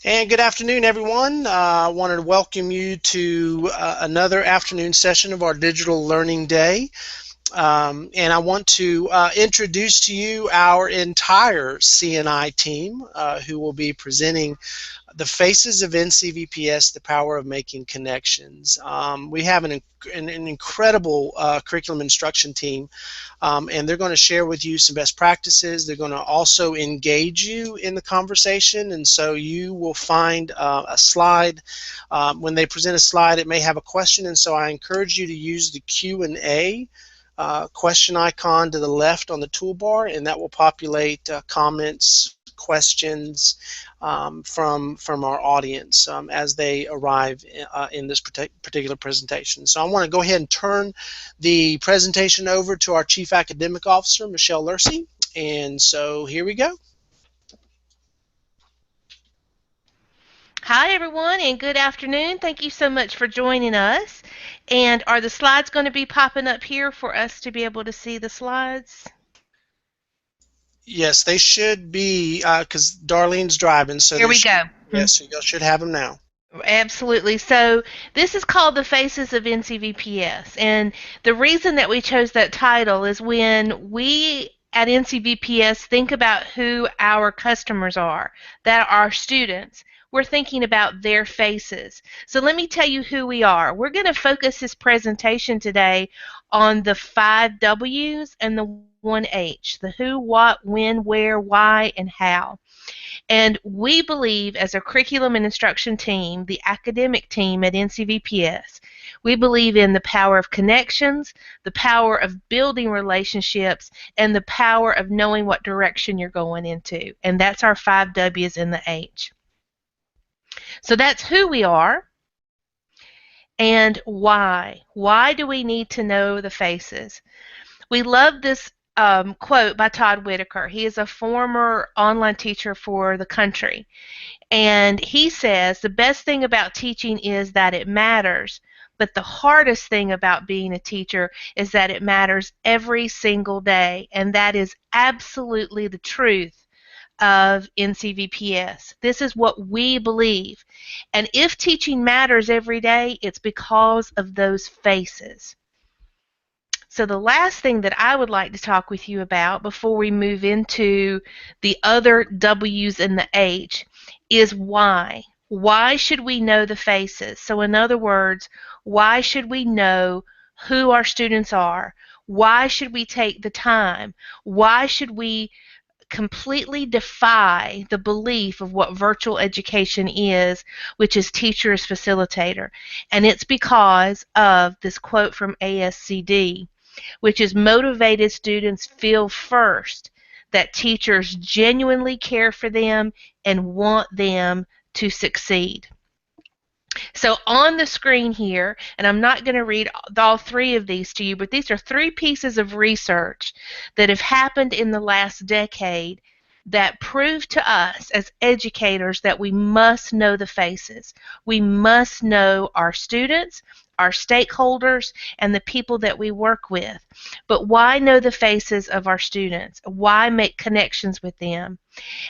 And good afternoon, everyone. I wanted to welcome you to another afternoon session of our Digital Learning Day. And I want to introduce to you our entire CNI team who will be presenting the Faces of NCVPS, the Power of Making Connections. We have an incredible curriculum instruction team, and they're going to share with you some best practices. They're going to also engage you in the conversation, and so you will find a slide. When they present a slide, it may have a question, and so I encourage you to use the Q&A question icon to the left on the toolbar, and that will populate comments, questions from our audience as they arrive in this particular presentation. So I want to go ahead and turn the presentation over to our Chief Academic Officer, Michelle Lursey. And so here we go. Hi, everyone, and good afternoon. Thank you so much for joining us. And are the slides going to be popping up here for us to be able to see the slides? Yes, they should be, because Darlene's driving, so Here we go. Yes, you should have them now. Absolutely. So this is called The Faces of NCVPS. And the reason that we chose that title is when we at NCVPS think about who our customers are, that are our students, we're thinking about their faces. So let me tell you who we are. We're going to focus this presentation today on the 5 W's and the 1 H, the who, what, when, where, why, and how. And we believe, as a curriculum and instruction team, the academic team at NCVPS, we believe in the power of connections, the power of building relationships, and the power of knowing what direction you're going into. And that's our 5 W's and the H. So that's who we are and why. Why do we need to know the faces? We love this quote by Todd Whitaker. He is a former online teacher for the country. And he says, the best thing about teaching is that it matters, but the hardest thing about being a teacher is that it matters every single day. And that is absolutely the truth of NCVPS. This is what we believe. And if teaching matters every day, it's because of those faces. So the last thing that I would like to talk with you about before we move into the other W's and the H is why. Why should we know the faces? So in other words, why should we know who our students are? Why should we take the time? Why should we completely defy the belief of what virtual education is, which is teacher as facilitator? And it's because of this quote from ASCD, which is motivated students feel first that teachers genuinely care for them and want them to succeed. So on the screen here, and I'm not going to read all 3 of these to you, but these are 3 pieces of research that have happened in the last decade that prove to us as educators that we must know the faces. We must know our students, our stakeholders, and the people that we work with. But why know the faces of our students? Why make connections with them?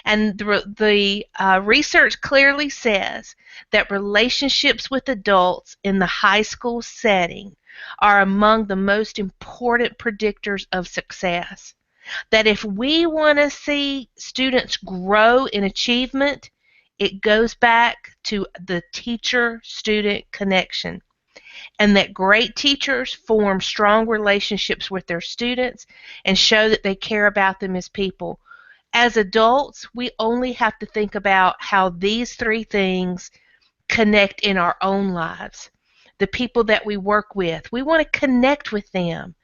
And the research clearly says that relationships with adults in the high school setting are among the most important predictors of success. That if we want to see students grow in achievement, it goes back to the teacher-student connection. And that great teachers form strong relationships with their students and show that they care about them as people. As adults, we only have to think about how these 3 things connect in our own lives. The people that we work with, we want to connect with them.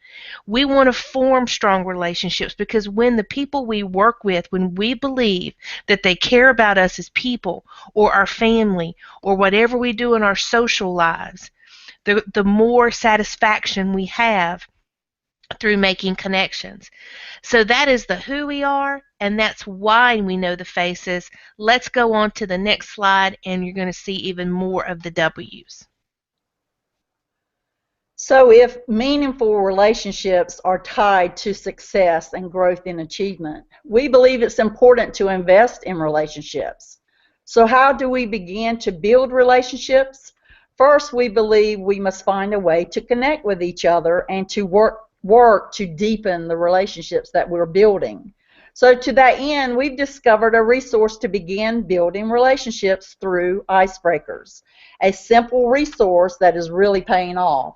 We want to form strong relationships because when the people we work with, when we believe that they care about us as people or our family or whatever we do in our social lives, the more satisfaction we have through making connections. So that is the who we are, and that's why we know the faces. Let's go on to the next slide, and you're going to see even more of the W's. So if meaningful relationships are tied to success and growth in achievement, we believe it's important to invest in relationships. So how do we begin to build relationships? First, we believe we must find a way to connect with each other and to work to deepen the relationships that we're building. So to that end, we've discovered a resource to begin building relationships through icebreakers, a simple resource that is really paying off.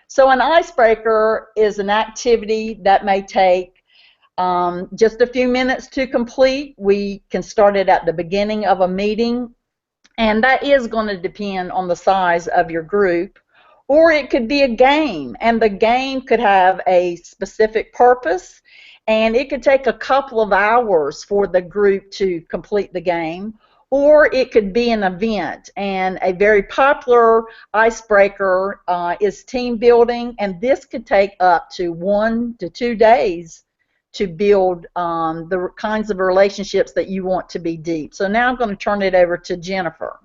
So an icebreaker is an activity that may take just a few minutes to complete. We can start it at the beginning of a meeting, and that is going to depend on the size of your group. Or it could be a game, and the game could have a specific purpose, and it could take a couple of hours for the group to complete the game. Or it could be an event, and a very popular icebreaker is team building, and this could take up to 1 to 2 days to build the kinds of relationships that you want to be deep. So now I'm going to turn it over to Jennifer.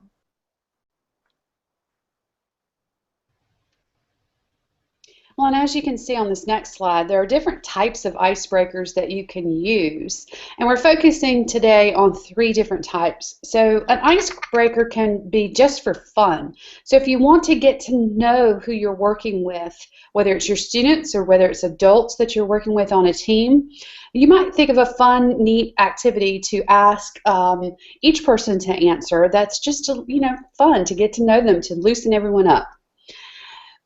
Well, and as you can see on this next slide, there are different types of icebreakers that you can use. And we're focusing today on 3 different types. So an icebreaker can be just for fun. So if you want to get to know who you're working with, whether it's your students or whether it's adults that you're working with on a team, you might think of a fun, neat activity to ask each person to answer. That's just, fun to get to know them, to loosen everyone up.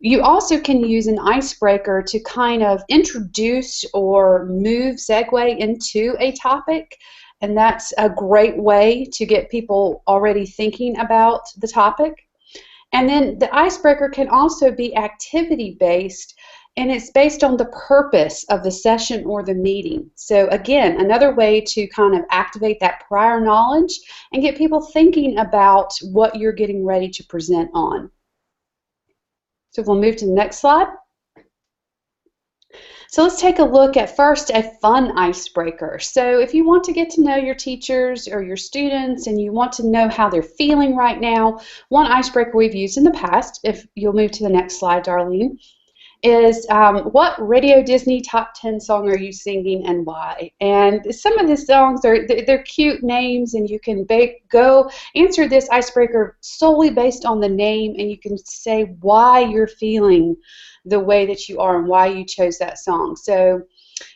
You also can use an icebreaker to kind of introduce or segue into a topic, and that's a great way to get people already thinking about the topic. And then the icebreaker can also be activity-based, and it's based on the purpose of the session or the meeting. So again, another way to kind of activate that prior knowledge and get people thinking about what you're getting ready to present on. So we'll move to the next slide. So let's take a look at first a fun icebreaker. So if you want to get to know your teachers or your students and you want to know how they're feeling right now, one icebreaker we've used in the past, if you'll move to the next slide, Darlene, is what Radio Disney Top 10 song are you singing and why? And some of the songs they're cute names, and you can go answer this icebreaker solely based on the name, and you can say why you're feeling the way that you are and why you chose that song. So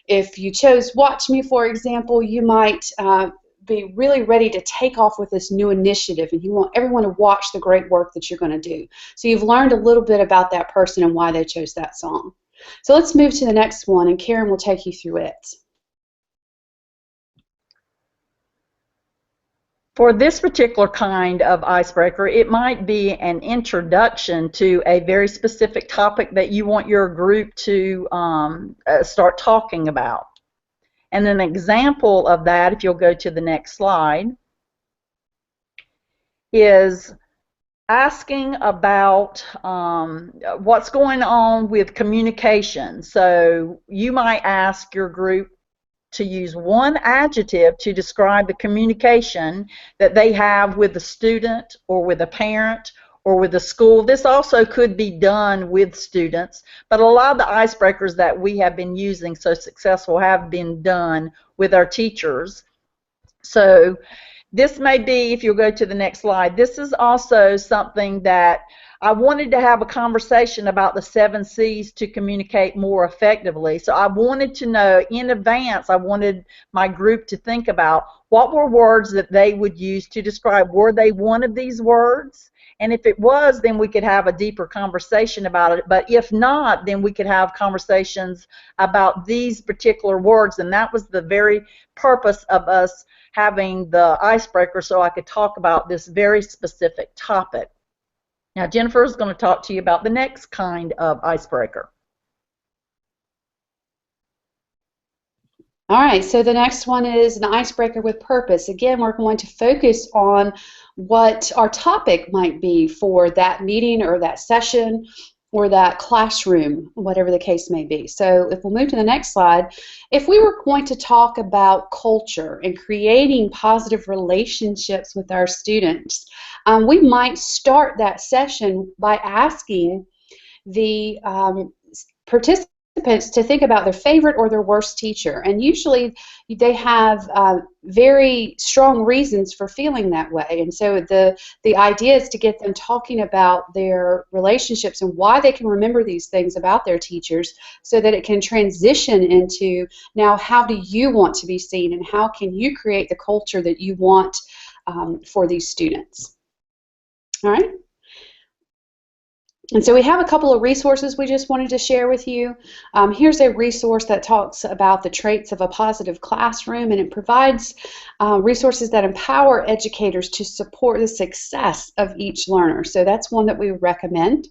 if you chose Watch Me, for example, you might be really ready to take off with this new initiative, and you want everyone to watch the great work that you're going to do. So you've learned a little bit about that person and why they chose that song. So let's move to the next one, and Karen will take you through it. For this particular kind of icebreaker, it might be an introduction to a very specific topic that you want your group to start talking about. And an example of that, if you'll go to the next slide, is asking about what's going on with communication. So you might ask your group to use one adjective to describe the communication that they have with the student or with a parent or with the school. This also could be done with students, but a lot of the icebreakers that we have been using so successful have been done with our teachers. So this may be, if you'll go to the next slide, this is also something that I wanted to have a conversation about the 7 C's to communicate more effectively. So I wanted to know in advance, I wanted my group to think about what were words that they would use to describe. Were they one of these words? And if it was, then we could have a deeper conversation about it. But if not, then we could have conversations about these particular words. And that was the very purpose of us having the icebreaker, so I could talk about this very specific topic. Now, Jennifer is going to talk to you about the next kind of icebreaker. All right, so the next one is an icebreaker with purpose. Again, we're going to focus on what our topic might be for that meeting or that session or that classroom, whatever the case may be. So if we'll move to the next slide, if we were going to talk about culture and creating positive relationships with our students, we might start that session by asking the participants to think about their favorite or their worst teacher, and usually they have very strong reasons for feeling that way. And so the idea is to get them talking about their relationships and why they can remember these things about their teachers, so that it can transition into, now how do you want to be seen, and how can you create the culture that you want for these students. All right. And so we have a couple of resources we just wanted to share with you. Here's a resource that talks about the traits of a positive classroom, and it provides resources that empower educators to support the success of each learner. So that's one that we recommend.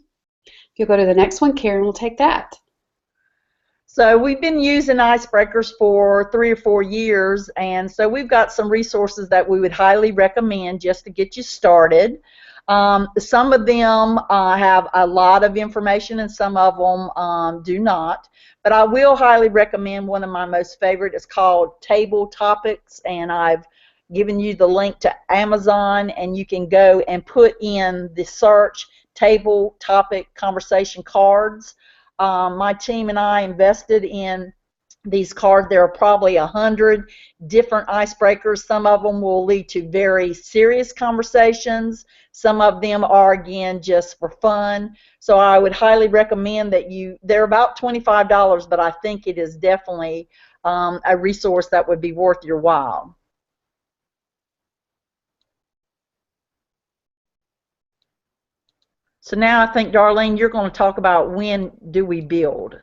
If you'll go to the next one, Karen will take that. So we've been using icebreakers for 3 or 4 years, and so we've got some resources that we would highly recommend just to get you started. Some of them have a lot of information, and some of them do not. But I will highly recommend one of my most favorite. It's called Table Topics, and I've given you the link to Amazon, and you can go and put in the search Table Topic Conversation Cards. My team and I invested in these cards. There are probably 100 different icebreakers. Some of them will lead to very serious conversations. Some of them are, again, just for fun. So I would highly recommend that they're about $25, but I think it is definitely a resource that would be worth your while. So now I think, Darlene, you're going to talk about when do we build.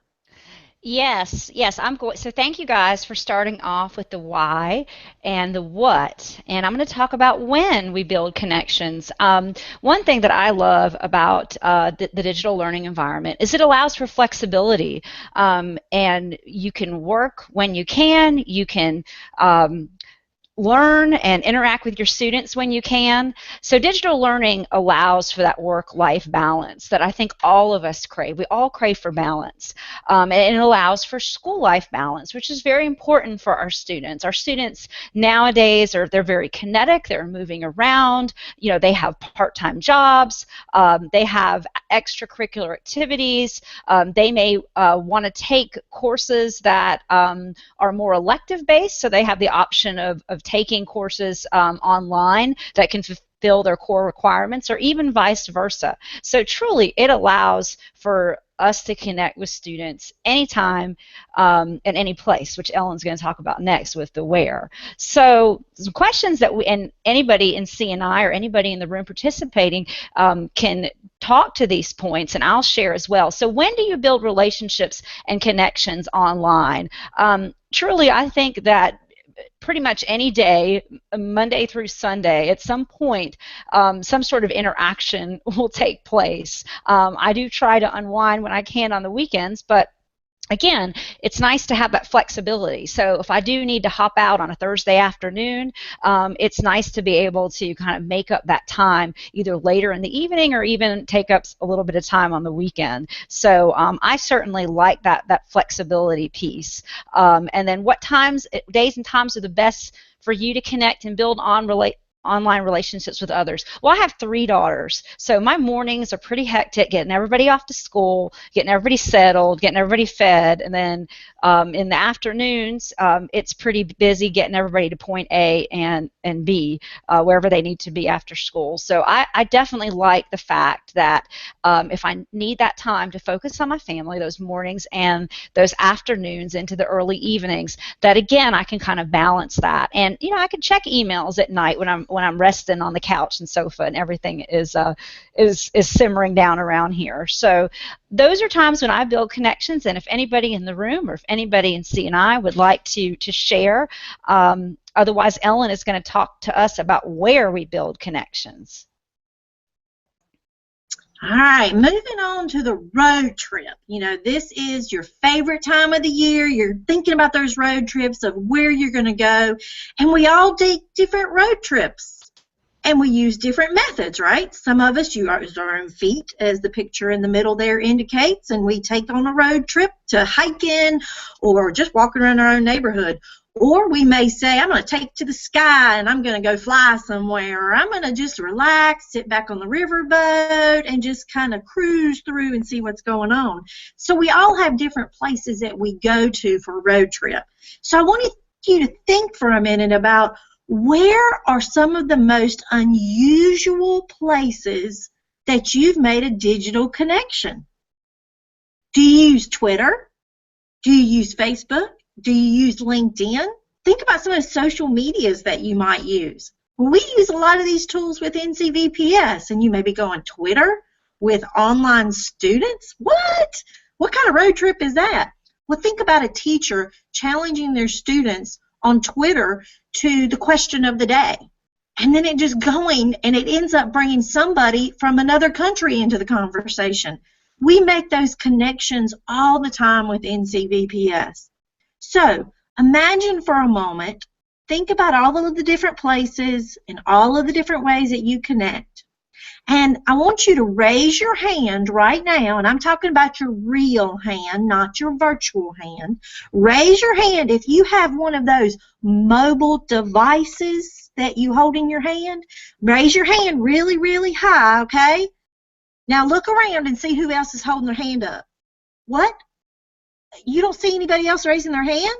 Yes, I'm going. So thank you guys for starting off with the why and the what, and I'm going to talk about when we build connections. One thing that I love about the digital learning environment is it allows for flexibility, and you can work when you can. You can learn and interact with your students when you can. So digital learning allows for that work-life balance that I think all of us crave. We all crave for balance. And it allows for school life balance, which is very important for our students. Our students nowadays they're very kinetic, they're moving around, they have part-time jobs, they have extracurricular activities, they may want to take courses that are more elective based, so they have the option of taking courses online that can fulfill their core requirements, or even vice versa. So truly, it allows for us to connect with students anytime and any place, which Ellen's going to talk about next with the where. So some questions that and anybody in C&I or anybody in the room participating can talk to these points, and I'll share as well. So when do you build relationships and connections online? Truly, I think that pretty much any day, Monday through Sunday, at some point, some sort of interaction will take place. I do try to unwind when I can on the weekends, but again, it's nice to have that flexibility. So if I do need to hop out on a Thursday afternoon, it's nice to be able to kind of make up that time either later in the evening or even take up a little bit of time on the weekend. So I certainly like that flexibility piece. And then what days and times are the best for you to connect and build online relationships with others? Well, I have 3 daughters, so my mornings are pretty hectic, getting everybody off to school, getting everybody settled, getting everybody fed, and then in the afternoons, it's pretty busy getting everybody to point A and B, wherever they need to be after school. So I definitely like the fact that if I need that time to focus on my family, those mornings and those afternoons into the early evenings, that again, I can kind of balance that. And I can check emails at night when I'm resting on the couch and sofa and everything is simmering down around here. So those are times when I build connections, and if anybody in the room or if anybody in C&I would like to share, otherwise Ellen is going to talk to us about where we build connections. All right, moving on to the road trip. This is your favorite time of the year. You're thinking about those road trips of where you're going to go, and we all take different road trips, and we use different methods, right? Some of us use our own feet, as the picture in the middle there indicates, and we take on a road trip to hiking or just walking around our own neighborhood. Or we may say, I'm going to take to the sky and I'm going to go fly somewhere, or I'm going to just relax, sit back on the riverboat and just kind of cruise through and see what's going on. So we all have different places that we go to for a road trip. So I wanted you to think for a minute about, where are some of the most unusual places that you've made a digital connection? Do you use Twitter? Do you use Facebook? Do you use LinkedIn? Think about some of the social medias that you might use. Well, we use a lot of these tools with NCVPS, and you may be going, Twitter with online students? What? What kind of road trip is that? Well, think about a teacher challenging their students on Twitter to the question of the day. And then it just going, and it ends up bringing somebody from another country into the conversation. We make those connections all the time with NCVPS. So imagine for a moment, think about all of the different places and all of the different ways that you connect. And I want you to raise your hand right now, and I'm talking about your real hand, not your virtual hand. Raise your hand if you have one of those mobile devices that you hold in your hand. Raise your hand really, really high, okay? Now look around and see who else is holding their hand up. What? You don't see anybody else raising their hand?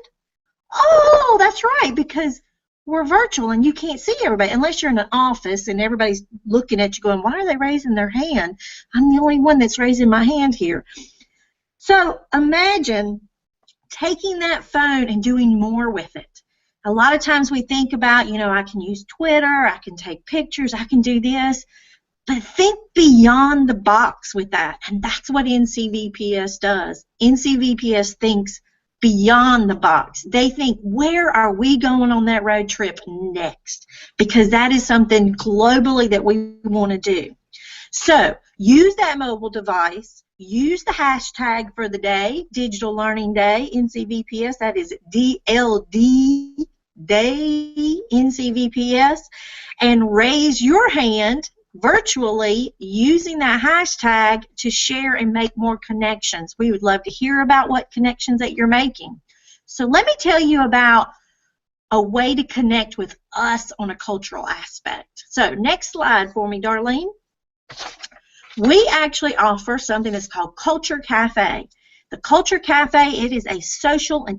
Oh, that's right, because we're virtual and you can't see everybody unless you're in an office and everybody's looking at you going, why are they raising their hand? I'm the only one that's raising my hand here. So imagine taking that phone and doing more with it. A lot of times we think about, I can use Twitter, I can take pictures, I can do this. But think beyond the box with that, and that's what NCVPS does. NCVPS thinks beyond the box. They think, where are we going on that road trip next? Because that is something globally that we want to do. So use that mobile device. Use the hashtag for the day, Digital Learning Day, NCVPS. That is DLD, Day, NCVPS. And raise your hand virtually using that hashtag to share and make more connections. We would love to hear about what connections that you're making. So let me tell you about a way to connect with us on a cultural aspect. So next slide for me, Darlene. We actually offer something that's called Culture Cafe. The Culture Cafe, it is a social and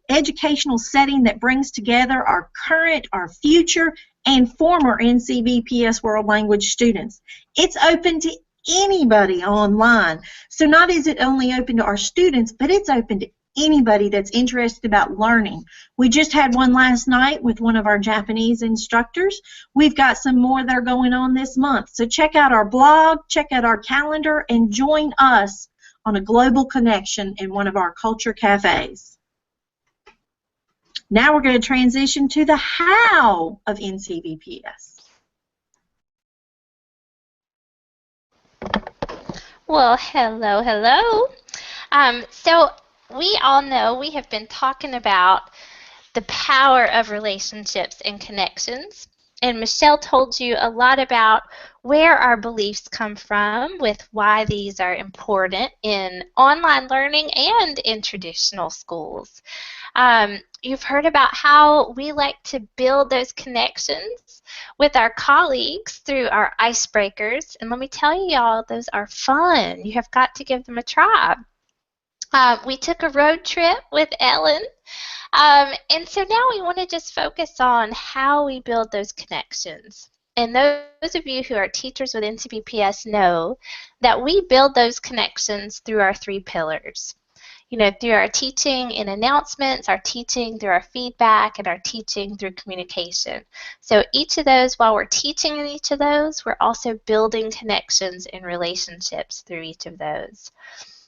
educational setting that brings together our current, our future, and former NCVPS World Language students. It's open to anybody online. So not is it only open to our students, but it's open to anybody that's interested about learning. We just had one last night with one of our Japanese instructors. We've got some more that are going on this month. So check out our blog, check out our calendar, and join us on a global connection in one of our culture cafes. Now we're going to transition to the how of NCVPS. Well, hello, hello. So we all know we have been talking about the power of relationships and connections. And Michelle told you a lot about where our beliefs come from with why these are important in online learning and in traditional schools. You've heard about how we like to build those connections with our colleagues through our icebreakers. And let me tell you, y'all, those are fun. You have got to give them a try. We took a road trip with Ellen. And so now we want to just focus on how we build those connections. And those of you who are teachers with NCVPS know that we build those connections through our 3 pillars. Through our teaching in announcements, our teaching through our feedback, and our teaching through communication. So each of those, while we're teaching in each of those, we're also building connections and relationships through each of those.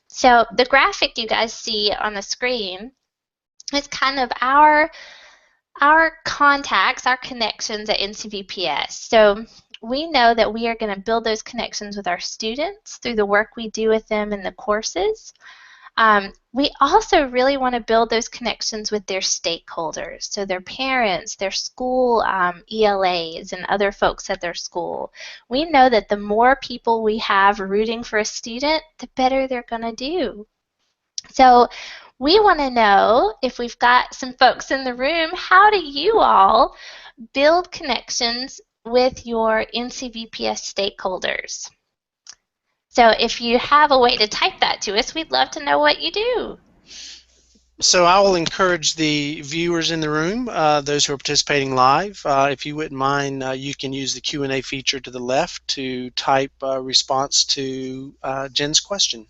So the graphic you guys see on the screen is kind of our contacts, our connections at NCVPS. So we know that we are going to build those connections with our students through the work we do with them in the courses. We also really want to build those connections with their stakeholders, so their parents, their school ELAs, and other folks at their school. We know that the more people we have rooting for a student, the better they're going to do. So we want to know, if we've got some folks in the room, how do you all build connections with your NCVPS stakeholders? So if you have a way to type that to us, we'd love to know what you do. So I will encourage the viewers in the room, those who are participating live, if you wouldn't mind, you can use the Q&A feature to the left to type a response to Jen's question.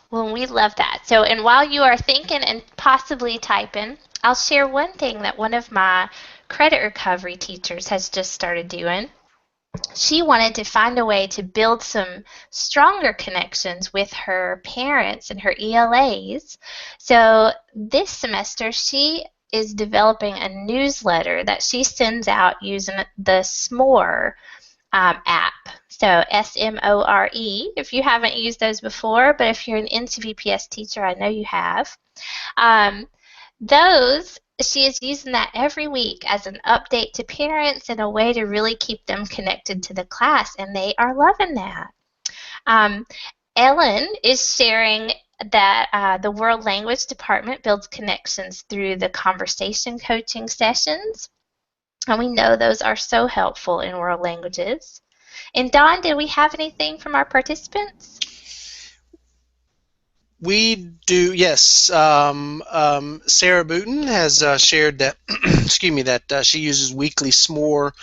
Well, we love that. So, and while you are thinking and possibly typing, I'll share one thing that one of my credit recovery teachers has just started doing. She wanted to find a way to build some stronger connections with her parents and her ELAs. So this semester, she is developing a newsletter that she sends out using the SMORE app. So SMORE, if you haven't used those before, but if you're an NCVPS teacher, I know you have. She is using that every week as an update to parents and a way to really keep them connected to the class, and they are loving that. Ellen is sharing that the World Language Department builds connections through the conversation coaching sessions, and we know those are so helpful in world languages. And Dawn, did we have anything from our participants? We do, yes. Sarah Booten has shared that, excuse me, that she uses weekly SMORE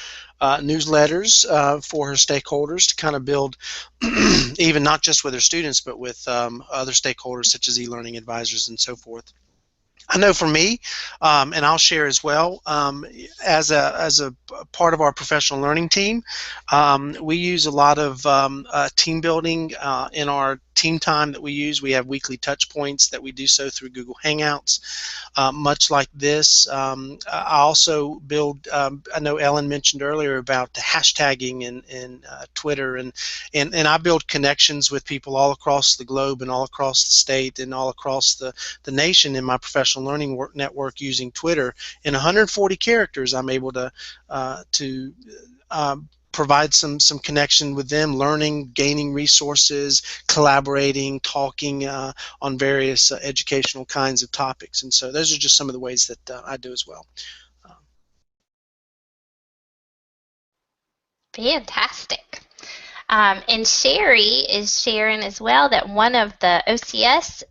newsletters for her stakeholders to kind of build, even not just with her students, but with other stakeholders such as e-learning advisors and so forth. I know for me, and I'll share as well, as a part of our professional learning team, we use a lot of team building in our team time that we use. We have weekly touch points that we do so through Google Hangouts. Much like this, I also build, I know Ellen mentioned earlier about the hashtagging in Twitter, and I build connections with people all across the globe and all across the state and all across the nation in my professional learning network using Twitter. In 140 characters, I'm able to provide some connection with them, learning, gaining resources, collaborating, talking on various educational kinds of topics. And so those are just some of the ways that I do as well. Fantastic. And Sherry is sharing as well that one of the OCS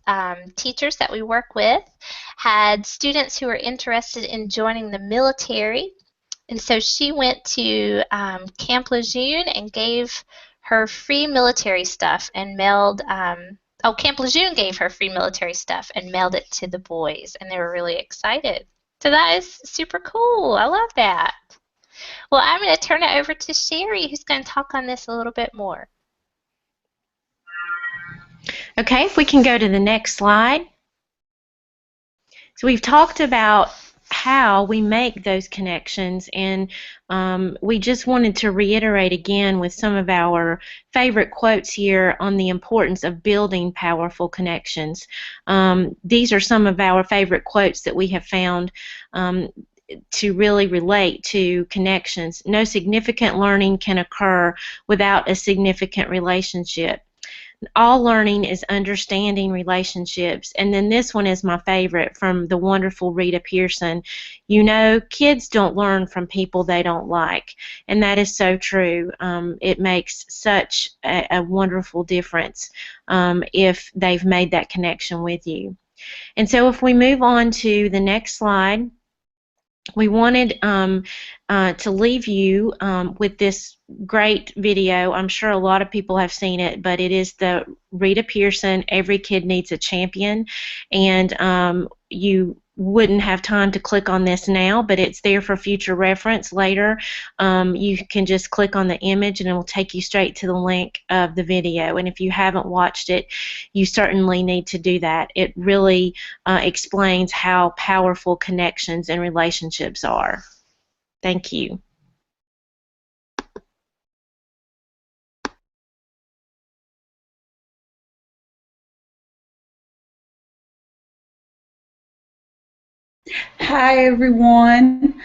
teachers that we work with had students who were interested in joining the military. And so she went to Camp Lejeune and gave her free military stuff and mailed, Camp Lejeune gave her free military stuff and mailed it to the boys, and they were really excited. So that is super cool. I love that. Well, I'm going to turn it over to Sherry, who's going to talk on this a little bit more. Okay, if we can go to the next slide. So we've talked about how we make those connections, and we just wanted to reiterate again with some of our favorite quotes here on the importance of building powerful connections. These are some of our favorite quotes that we have found to really relate to connections. No significant learning can occur without a significant relationship. All learning is understanding relationships. And then this one is my favorite, from the wonderful Rita Pearson. You know, kids don't learn from people they don't like. And that is so true. It makes such a wonderful difference if they've made that connection with you. And so if we move on to the next slide, we wanted to leave you with this great video. I'm sure a lot of people have seen it, but it is the Rita Pearson, Every Kid Needs a Champion. And you wouldn't have time to click on this now, but it's there for future reference later. You can just click on the image and it will take you straight to the link of the video. And if you haven't watched it, you certainly need to do that. It really explains how powerful connections and relationships are. Thank you. Hi, everyone.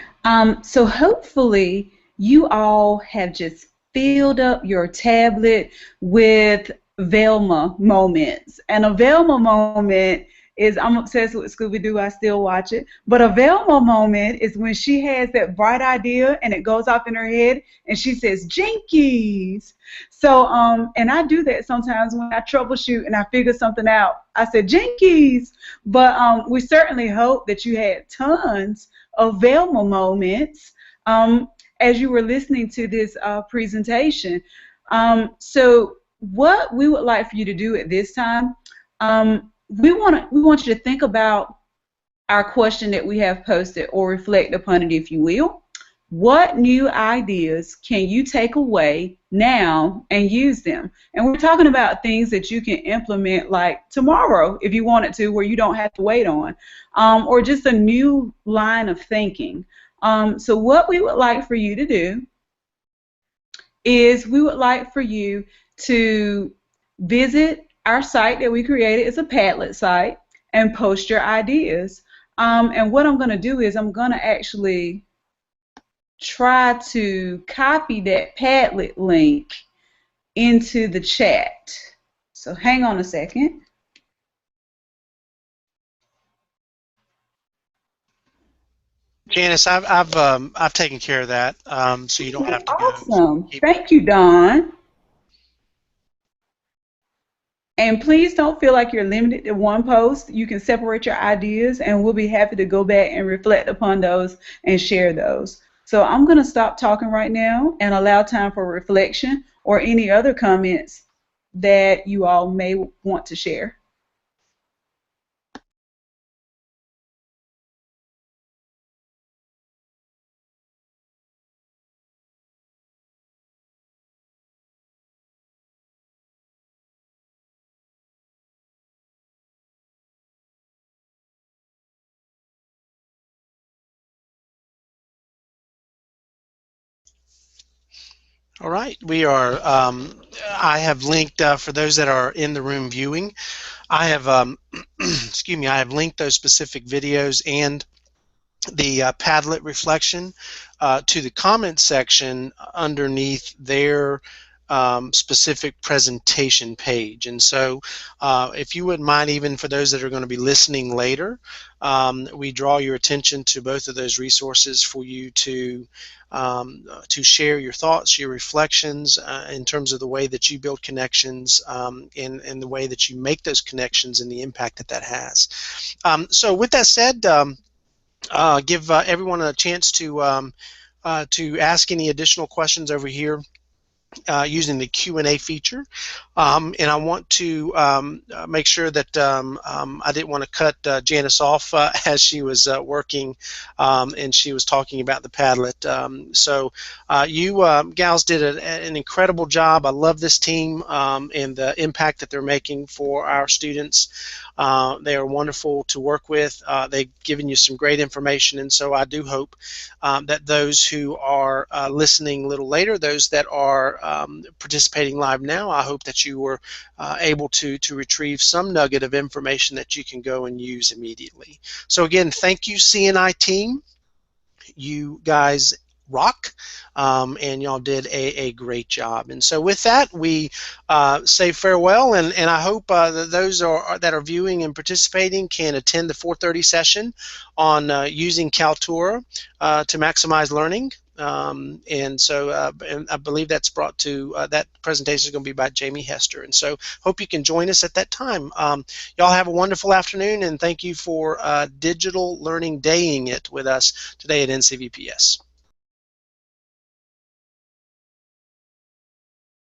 So hopefully you all have just filled up your tablet with Velma moments. And a Velma moment is, I'm obsessed with Scooby-Doo. I still watch it. But a Velma moment is when she has that bright idea and it goes off in her head and she says, Jinkies. So, and I do that sometimes when I troubleshoot and I figure something out. I said, Jinkies. But we certainly hope that you had tons of Velma moments as you were listening to this presentation. So what we would like for you to do at this time, we want you to think about our question that we have posted, or reflect upon it, if you will. What new ideas can you take away now and use them? And we're talking about things that you can implement like tomorrow if you wanted to, where you don't have to wait on, or just a new line of thinking. So what we would like for you to do is we would like for you to visit our site that we created. It's a Padlet site, and post your ideas. And what I'm going to do is I'm going to actually try to copy that Padlet link into the chat. So hang on a second. Janice, I've taken care of that, so you don't have to go. Awesome. Thank you, Dawn. And please don't feel like you're limited to one post. You can separate your ideas, and we'll be happy to go back and reflect upon those and share those. So I'm going to stop talking right now and allow time for reflection or any other comments that you all may want to share. All right, we are. I have linked for those that are in the room viewing. I have, excuse me, I have linked those specific videos and the Padlet reflection to the comments section underneath their specific presentation page. And so if you wouldn't mind, even for those that are going to be listening later, we draw your attention to both of those resources for you to share your thoughts, your reflections in terms of the way that you build connections and the way that you make those connections and the impact that that has. So with that said, give everyone a chance to ask any additional questions over here using the Q&A feature. And I want to make sure that I didn't want to cut Janice off as she was working and she was talking about the Padlet. So you gals did an incredible job. I love this team and the impact that they're making for our students. They are wonderful to work with. They've given you some great information, and so I do hope that those who are listening a little later, those that are participating live now, I hope that you were able to retrieve some nugget of information that you can go and use immediately. So again, thank you, CNI team. You guys rock, and y'all did a great job. And so with that, we say farewell, and I hope that those that are viewing and participating can attend the 4:30 session on using Kaltura to maximize learning. And so and I believe that's brought to that presentation is going to be by Jamie Hester, and so hope you can join us at that time. Y'all have a wonderful afternoon, and thank you for digital learning daying it with us today at NCVPS.